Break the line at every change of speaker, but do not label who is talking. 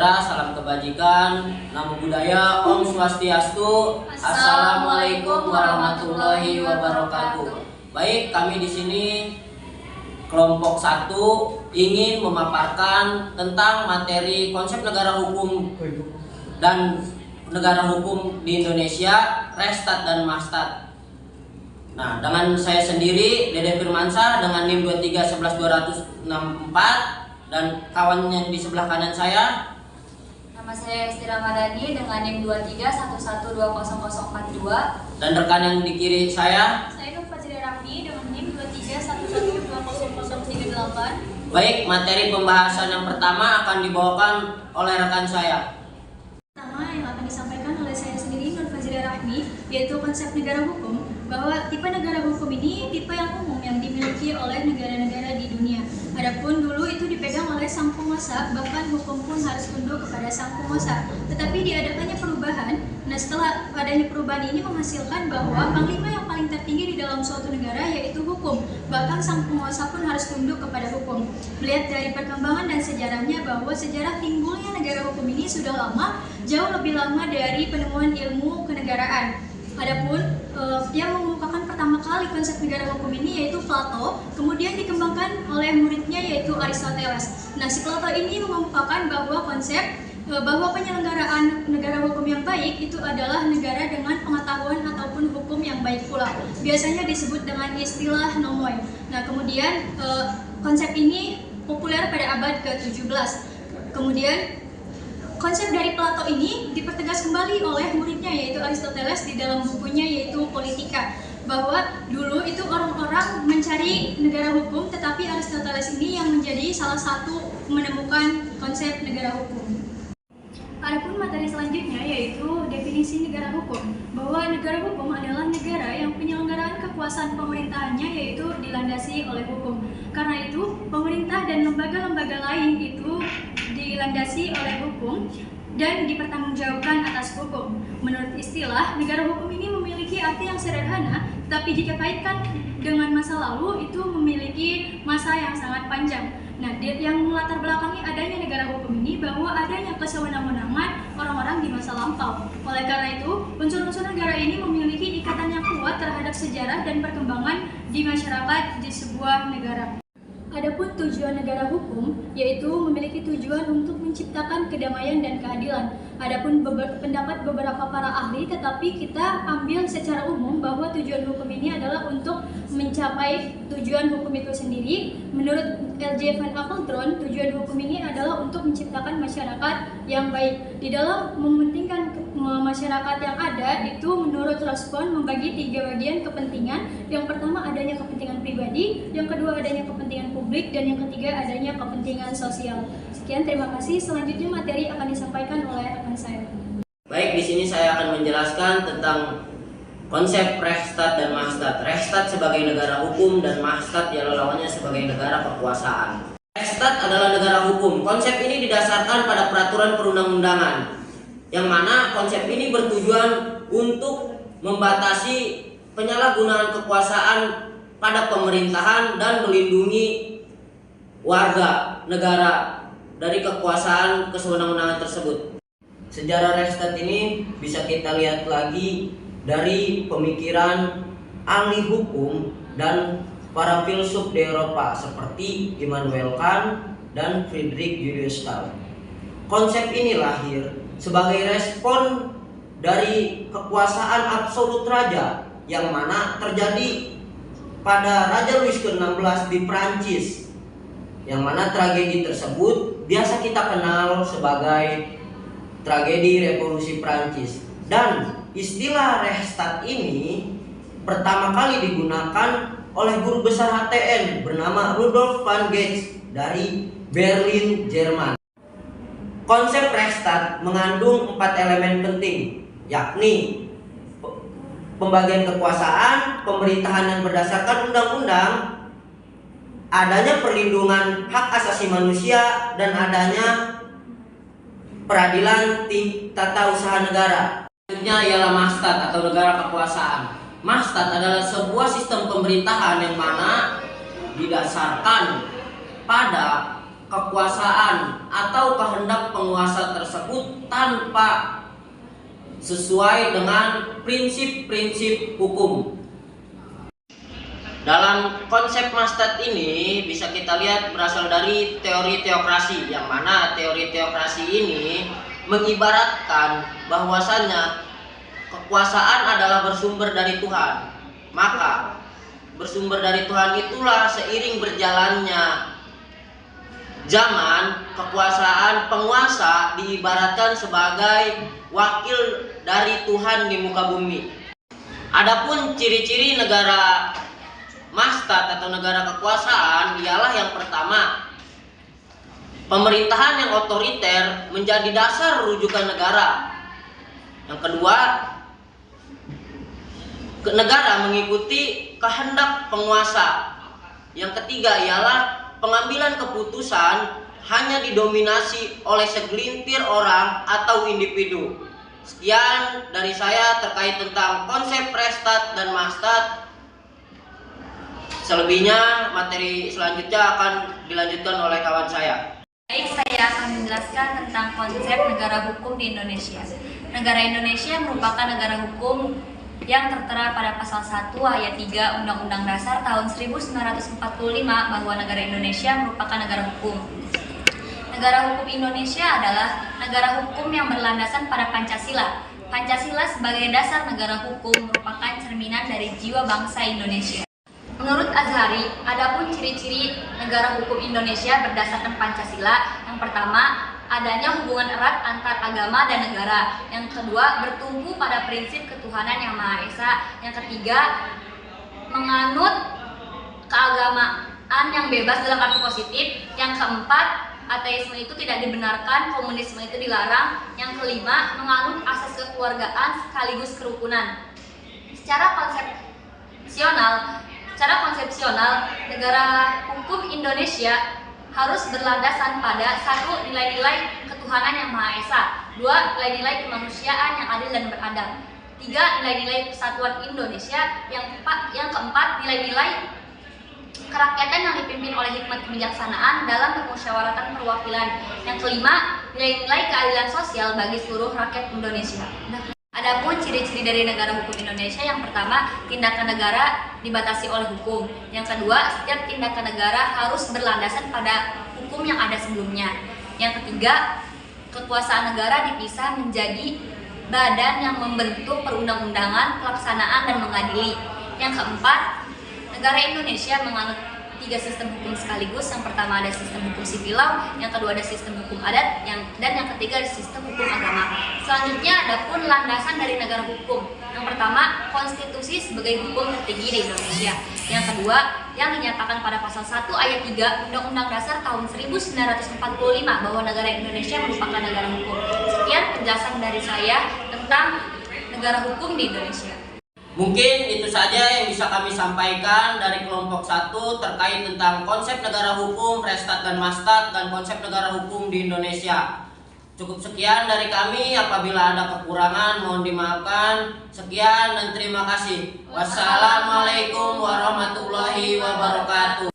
sejahtera, salam kebajikan, namo buddhaya, Om Swastiastu, Assalamualaikum warahmatullahi wabarakatuh. Baik, kami di sini kelompok 1 ingin memaparkan tentang materi konsep negara hukum dan negara hukum di Indonesia, Restat dan Mastat. Nah, dengan saya sendiri, Dede Firmansyah dengan NIM 2311264 dan kawannya di sebelah kanan saya.
Nama saya Esti Ramadhani dengan NIM 231120042
dan rekan yang di kiri saya.
Saya Nur Fajri Rahmi dengan NIM 231120038.
Baik, materi pembahasan yang pertama akan dibawakan oleh rekan saya.
Pertama yang akan disampaikan oleh saya sendiri Nur Fajri Rahmi, yaitu konsep negara hukum, bahwa tipe negara hukum ini tipe yang umum yang dimiliki oleh negara-negara di dunia. Adapun dulu itu dipegang oleh sang penguasa, bahkan hukum pun harus tunduk kepada sang penguasa. Tetapi diadakannya perubahan. Nah, setelah adanya perubahan ini menghasilkan bahwa panglima yang paling tertinggi di dalam suatu negara yaitu hukum. Bahkan sang penguasa pun harus tunduk kepada hukum. Melihat dari perkembangan dan sejarahnya bahwa sejarah timbulnya negara hukum ini sudah lama, jauh lebih lama dari penemuan ilmu kenegaraan. Adapun yang mengemukakan pertama kali konsep negara hukum ini yaitu Plato, kemudian dikembangkan oleh muridnya yaitu Aristoteles. Nah, si Plato ini mengemukakan bahwa konsep bahwa penyelenggaraan negara hukum yang baik itu adalah negara dengan pengetahuan ataupun hukum yang baik pula. Biasanya disebut dengan istilah nomoi. Nah, kemudian konsep ini populer pada abad ke-17. Kemudian konsep dari Plato ini dipertegas kembali oleh muridnya yaitu Aristoteles di dalam bukunya yaitu Politika, bahwa dulu itu orang-orang mencari negara hukum, tetapi Aristoteles ini yang menjadi salah satu menemukan konsep negara hukum. Adapun materi selanjutnya yaitu definisi negara hukum, bahwa negara hukum adalah negara yang penyelenggaraan kekuasaan pemerintahannya yaitu dilandasi oleh hukum. Karena itu, pemerintah dan lembaga-lembaga lain itu dilandasi oleh hukum dan dipertanggungjawabkan atas hukum. Menurut istilah, negara hukum ini memiliki arti yang sederhana, tapi jika kaitkan dengan masa lalu itu memiliki masa yang sangat panjang. Nah, yang melatar belakangi adanya negara hukum ini bahwa adanya kesewenang-wenangan orang-orang di masa lampau. Oleh karena itu, unsur-unsur negara ini memiliki ikatan yang kuat terhadap sejarah dan perkembangan di masyarakat di sebuah negara. Adapun tujuan negara hukum yaitu memiliki tujuan untuk menciptakan kedamaian dan keadilan. Adapun pendapat beberapa para ahli, tetapi kita ambil secara umum bahwa tujuan hukum ini adalah untuk mencapai tujuan hukum itu sendiri. Menurut L.J. Van Apeldoorn, tujuan hukum ini adalah untuk menciptakan masyarakat yang baik. Di dalam mementingkan masyarakat yang ada itu menurut Respon membagi 3 bagian kepentingan. Yang pertama adanya kepentingan pribadi, yang kedua adanya kepentingan publik, dan yang ketiga adanya kepentingan sosial. Sekian, terima kasih. Selanjutnya materi akan disampaikan oleh rekan saya.
Baik, di sini saya akan menjelaskan tentang konsep Restat dan Mastat. Restat sebagai negara hukum dan Mastat yang lawannya sebagai negara kekuasaan. Restat adalah negara hukum. Konsep ini didasarkan pada peraturan perundang-undangan, yang mana konsep ini bertujuan untuk membatasi penyalahgunaan kekuasaan pada pemerintahan dan melindungi warga negara dari kekuasaan kesewenang-wenangan tersebut. Sejarah Restat ini bisa kita lihat lagi dari pemikiran ahli hukum dan para filsuf di Eropa seperti Immanuel Kant dan Friedrich Julius Stahl. Konsep ini lahir sebagai respon dari kekuasaan absolut raja yang mana terjadi pada Raja Louis ke-16 di Prancis, yang mana tragedi tersebut biasa kita kenal sebagai tragedi revolusi Prancis. Dan istilah Restat ini pertama kali digunakan oleh guru besar HTN bernama Rudolf van Geets dari Berlin, Jerman. Konsep Restat mengandung 4 elemen penting, yakni pembagian kekuasaan, pemerintahan yang berdasarkan undang-undang, adanya perlindungan hak asasi manusia, dan adanya peradilan tata usaha negara. Selanjutnya ialah Mastat atau negara kekuasaan. Mastat adalah sebuah sistem pemerintahan yang mana didasarkan pada kekuasaan atau kehendak penguasa tersebut tanpa sesuai dengan prinsip-prinsip hukum. Dalam konsep Mastadt ini bisa kita lihat berasal dari teori teokrasi, yang mana teori teokrasi ini mengibaratkan bahwasannya kekuasaan adalah bersumber dari Tuhan. Maka bersumber dari Tuhan itulah seiring berjalannya zaman, kekuasaan penguasa diibaratkan sebagai wakil dari Tuhan di muka bumi. Adapun ciri-ciri negara Mastadt atau negara kekuasaan ialah yang pertama, pemerintahan yang otoriter menjadi dasar rujukan negara. Yang kedua, negara mengikuti kehendak penguasa. Yang ketiga ialah pengambilan keputusan hanya didominasi oleh segelintir orang atau individu. Sekian dari saya terkait tentang konsep Reichsstaat dan Mastadt. Selebihnya materi selanjutnya akan dilanjutkan oleh kawan saya.
Baik, saya akan menjelaskan tentang konsep negara hukum di Indonesia. Negara Indonesia merupakan negara hukum yang tertera pada pasal 1 ayat 3 Undang-Undang Dasar tahun 1945 bahwa negara Indonesia merupakan negara hukum. Negara hukum Indonesia adalah negara hukum yang berlandasan pada Pancasila. Pancasila sebagai dasar negara hukum merupakan cerminan dari jiwa bangsa Indonesia. Menurut Azhari, adapun ciri-ciri negara hukum Indonesia berdasarkan Pancasila. Yang pertama, adanya hubungan erat antar agama dan negara. Yang kedua, bertumbuh pada prinsip ketuhanan yang Maha Esa. Yang ketiga, menganut keagamaan yang bebas dalam arti positif. Yang keempat, ateisme itu tidak dibenarkan, komunisme itu dilarang. Yang kelima, menganut asas kekeluargaan sekaligus kerukunan. Secara konsepsional, negara hukum Indonesia harus berlandasan pada 1. Nilai-nilai ketuhanan yang Maha Esa, 2. Nilai-nilai kemanusiaan yang adil dan beradab, 3. Nilai-nilai persatuan Indonesia, yang keempat, nilai-nilai kerakyatan yang dipimpin oleh hikmat kebijaksanaan dalam permusyawaratan perwakilan, yang kelima, nilai-nilai keadilan sosial bagi seluruh rakyat Indonesia. Adapun ciri-ciri dari negara hukum Indonesia, yang pertama, tindakan negara dibatasi oleh hukum. Yang kedua, setiap tindakan negara harus berlandasan pada hukum yang ada sebelumnya. Yang ketiga, kekuasaan negara dipisah menjadi badan yang membentuk perundang-undangan, pelaksanaan, dan mengadili. Yang keempat, negara Indonesia menganut 3 sistem hukum sekaligus. Yang pertama ada sistem hukum sipil, yang kedua ada sistem hukum adat, dan yang ketiga ada sistem hukum agama. Selanjutnya adapun landasan dari negara hukum. Yang pertama, konstitusi sebagai hukum tertinggi di Indonesia. Yang kedua, yang dinyatakan pada pasal 1 ayat 3 Undang-Undang Dasar tahun 1945 bahwa negara Indonesia merupakan negara hukum. Sekian penjelasan dari saya tentang negara hukum di Indonesia.
Mungkin itu saja yang bisa kami sampaikan dari kelompok 1 terkait tentang konsep negara hukum, Reichsstaat dan Mastadt, dan konsep negara hukum di Indonesia. Cukup sekian dari kami, apabila ada kekurangan mohon dimaafkan. Sekian dan terima kasih. Wassalamualaikum warahmatullahi wabarakatuh.